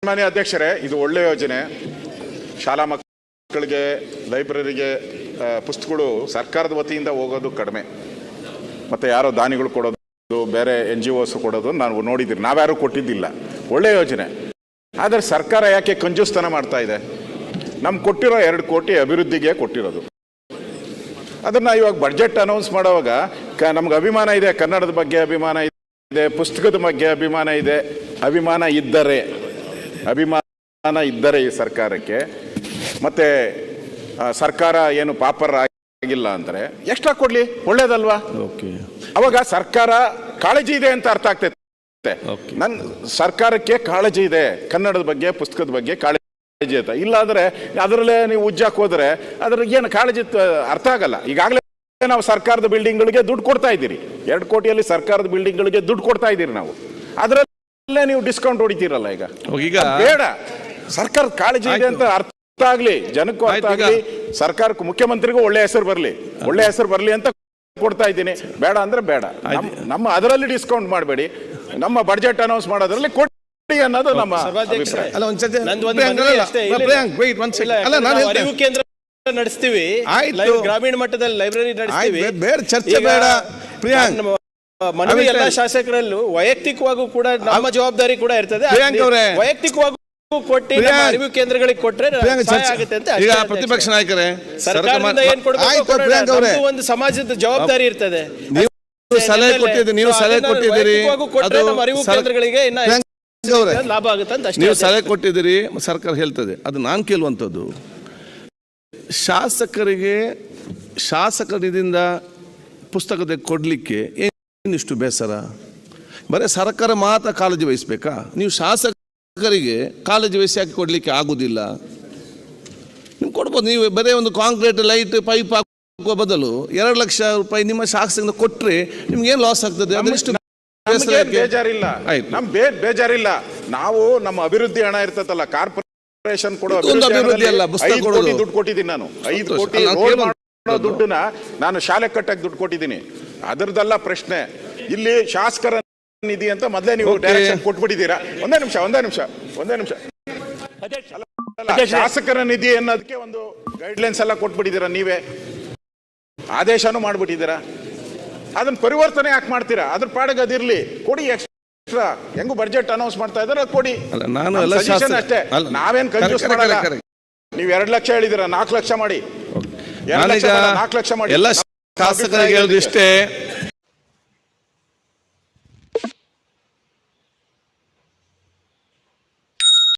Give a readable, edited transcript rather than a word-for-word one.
ಮಾನ್ಯ ಅಧ್ಯಕ್ಷರೇ, ಇದು ಒಳ್ಳೆ ಯೋಜನೆ. ಶಾಲಾ ಮಕ್ಕಳಿಗೆ ಲೈಬ್ರರಿಗೆ ಪುಸ್ತಕಗಳು ಸರ್ಕಾರದ ವತಿಯಿಂದ ಹೋಗೋದು ಕಡಿಮೆ, ಮತ್ತು ಯಾರೋ ದಾನಿಗಳು ಕೊಡೋದು, ಬೇರೆ NGOs ಕೊಡೋದು ನಾವು ನೋಡಿದ್ದೀರಿ, ನಾವ್ಯಾರೂ ಕೊಟ್ಟಿದ್ದಿಲ್ಲ. ಒಳ್ಳೆ ಯೋಜನೆ. ಆದರೆ ಸರ್ಕಾರ ಯಾಕೆ ಕಂಜೂಸ್ತನ ಮಾಡ್ತಾ ಇದೆ? ನಮ್ಗೆ ಕೊಟ್ಟಿರೋ 2 ಕೋಟಿ ಅಭಿವೃದ್ಧಿಗೆ ಕೊಟ್ಟಿರೋದು. ಅದನ್ನು ಇವಾಗ ಬಡ್ಜೆಟ್ ಅನೌನ್ಸ್ ಮಾಡೋವಾಗ ನಮ್ಗೆ ಅಭಿಮಾನ ಇದೆ, ಕನ್ನಡದ ಬಗ್ಗೆ ಅಭಿಮಾನ ಇದೆ, ಪುಸ್ತಕದ ಬಗ್ಗೆ ಅಭಿಮಾನ ಇದೆ. ಅಭಿಮಾನ ಇದ್ದರೆ ಈ ಸರ್ಕಾರಕ್ಕೆ, ಮತ್ತು ಸರ್ಕಾರ ಏನು ಪಾಪರ್ ಆಗಿಲ್ಲ ಅಂದರೆ ಎಕ್ಸ್ಟ್ರಾ ಕೊಡಲಿ, ಒಳ್ಳೇದಲ್ವಾ? ಅವಾಗ ಸರ್ಕಾರ ಕಾಳಜಿ ಇದೆ ಅಂತ ಅರ್ಥ ಆಗ್ತೈತೆ. ನನ್ನ ಸರ್ಕಾರಕ್ಕೆ ಕಾಳಜಿ ಇದೆ, ಕನ್ನಡದ ಬಗ್ಗೆ ಪುಸ್ತಕದ ಬಗ್ಗೆ ಕಾಳಜಿ ಅಂತ. ಇಲ್ಲಾಂದರೆ ಅದರಲ್ಲೇ ನೀವು ಉಜ್ಜಾಕ್ ಹೋದರೆ ಅದ್ರಿಗೆ ಏನು ಕಾಳಜಿ ಅರ್ಥ ಆಗಲ್ಲ. ಈಗಾಗಲೇ ನಾವು ಸರ್ಕಾರದ ಬಿಲ್ಡಿಂಗ್ಗಳಿಗೆ ದುಡ್ಡು ಕೊಡ್ತಾ ಇದ್ದೀರಿ, 2 ಕೋಟಿಯಲ್ಲಿ ಸರ್ಕಾರದ ಬಿಲ್ಡಿಂಗ್ಗಳಿಗೆ ದುಡ್ಡು ಕೊಡ್ತಾ ಇದ್ದೀರಿ ನಾವು. ಅದರಲ್ಲೇ ನೀವು ಡಿಸ್ಕೌಂಟ್ ಹೊಡಿತೀರಲ್ಲ. ಈಗ ಬೇಡ, ಸರ್ಕಾರದ ಕಾಳಜಿ ಇದೆ ಅಂತ ಅರ್ಥ ಆಗ್ಲಿ, ಜನಕ್ಕೂ ಅರ್ಥ ಆಗ್ಲಿ, ಸರ್ಕಾರಕ್ಕೂ, ಮುಖ್ಯಮಂತ್ರಿಗೂ ಒಳ್ಳೆ ಹೆಸರು ಬರಲಿ ಅಂತ ಕೊಡ್ತಾ ಇದ್ದೀನಿ. ಬೇಡ ಅಂದ್ರೆ ಬೇಡ, ನಮ್ಮ ಅದರಲ್ಲಿ ಡಿಸ್ಕೌಂಟ್ ಮಾಡಬೇಡಿ, ನಮ್ಮ ಬಡ್ಜೆಟ್ ಅನೌನ್ಸ್ ಮಾಡೋದ್ರಲ್ಲಿ ಕೊಡಿ ಅನ್ನೋದು ನಮ್ಮ ಅಭಿಪ್ರಾಯ. ನಡೆಸ್ತೀವಿ, ಗ್ರಾಮೀಣ ಮಟ್ಟದಲ್ಲಿ ಲೈಬ್ರರಿ ನಡೆಸ್ತೀವಿ, ಚರ್ಚೆ ಬೇಡ. ಮನವಿ ಎಲ್ಲ ಶಾಸಕರಲ್ಲೂ ವೈಯಕ್ತಿಕವಾಗೂ ಕೂಡ ನಮ್ಮ ಜವಾಬ್ದಾರಿ ಕೂಡ ಇರ್ತದೆ. ವೈಯಕ್ತಿಕವಾಗಿ ಕೊಟ್ಟಿ ಅರಿವು ಕೇಂದ್ರಗಳಿಗೆ ಕೊಟ್ರೆ ಆಗುತ್ತೆ ಅಂತ. ಈಗ ಪ್ರತಿಪಕ್ಷ ನಾಯಕರೇ, ಸರ್ಕಾರದಿಂದ ಏನ್ ಕೊಡಬೇಕು, ಒಂದು ಸಮಾಜದ ಜವಾಬ್ದಾರಿ ಇರ್ತದೆ. ನೀವು ಸಲಹೆ ಕೊಟ್ಟಿದ್ದೀರಿ, ಅರಿವು ಕೇಂದ್ರಗಳಿಗೆ ಲಾಭ ಆಗುತ್ತೆ ಅಂತ ನೀವು ಸಲಹೆ ಕೊಟ್ಟಿದ್ದೀರಿ, ಸರ್ಕಾರ ಹೇಳ್ತದೆ. ಅದು ನಾನು ಕೇಳುವಂಥದ್ದು, ಶಾಸಕರಿಂದ ಪುಸ್ತಕದ ಕೊಡ್ಲಿಕ್ಕೆ ಏನಿಷ್ಟು ಬೇಸರ? ಬರೀ ಸರ್ಕಾರ ಮಾತ್ರ ಕಾಳಜಿ ವಹಿಸ್ಬೇಕಾ? ನೀವು ಶಾಸಕರಿಗೆ ಕಾಳಜಿ ವಹಿಸಿ ಹಾಕಿ ಕೊಡ್ಲಿಕ್ಕೆ ಆಗುದಿಲ್ಲ. ನೀವು ಕೊಡ್ಬೋದು, ನೀವು ಬರೀ ಒಂದು ಕಾಂಕ್ರೀಟ್ ಲೈಟ್ ಪೈಪ್ ಹಾಕುವ ಬದಲು 2 ಲಕ್ಷ ರೂಪಾಯಿ ನಿಮ್ಮ ಶಾಸಕರಿಂದ ಕೊಟ್ಟರೆ ನಿಮ್ಗೇನು ಲಾಸ್ ಆಗ್ತದೆ? ಅದೆಷ್ಟು ಬೇಜಾರಿಲ್ಲ. ನಾವು ನಮ್ಮ ಅಭಿವೃದ್ಧಿ ಹಣ ಇರ್ತದಲ್ಲ, ಕಾರ್ಪೊರೇಷನ್ ಕೊಡೋ ಅಭಿವೃದ್ಧಿ ಅಲ್ಲ, ಪುಸ್ತಕ ಕೊಡೋದು ದುಡ್ಡು ಕೊಟ್ಟಿದ್ದೀನಿ ನಾನು. 5 ಕೋಟಿ ದುಡ್ಡನ್ನ ನಾನು ಶಾಲೆ ಕಟ್ಟಕ್ಕೆ ದುಡ್ಡು ಕೊಟ್ಟಿದ್ದೀನಿ. ಅದರದಲ್ಲ ಪ್ರಶ್ನೆ. ಇಲ್ಲಿ ಶಾಸಕರ ನಿಧಿ ಅಂತ ಮೊದಲೇ ನೀವು ಡೈರೆಕ್ಷನ್ ಕೊಟ್ಬಿಟ್ಟಿದ್ದೀರಾ. ಒಂದೇ ನಿಮಿಷ ಶಾಸಕರ ನಿಧಿ ಅನ್ನೋದಕ್ಕೆ ಒಂದು ಗೈಡ್ಲೈನ್ಸ್ ಎಲ್ಲ ಕೊಟ್ಬಿಟ್ಟಿದ್ದೀರಾ, ನೀವೇ ಆದೇಶನೂ ಮಾಡ್ಬಿಟ್ಟಿದ್ದೀರಾ. ಅದನ್ನ ಪರಿವರ್ತನೆ ಯಾಕೆ ಮಾಡ್ತೀರಾ? ಅದ್ರ ಪಾಡಿಗೆ ಅದಿರ್ಲಿ, ಕೊಡಿ ಎಕ್ಸ್ಟ್ರಾ. ಹೆಂಗು ಬಡ್ಜೆಟ್ ಅನೌನ್ಸ್ ಮಾಡ್ತಾ ಇದ್ದಾರೆ, ಕೊಡಿ. ಅಷ್ಟೇ, ನಾವೇನ್ ಕನ್ಫ್ಯೂಸ್ ಮಾಡಲ್ಲ. ನೀವು 2 ಲಕ್ಷ ಹೇಳಿದಿರ, 4 ಲಕ್ಷ ಮಾಡಿ. 2 ಲಕ್ಷ 4 ಲಕ್ಷ ಮಾಡಿ. ಎಲ್ಲ ಶಾಸಕರಿಗೆ ಇಷ್ಟೇ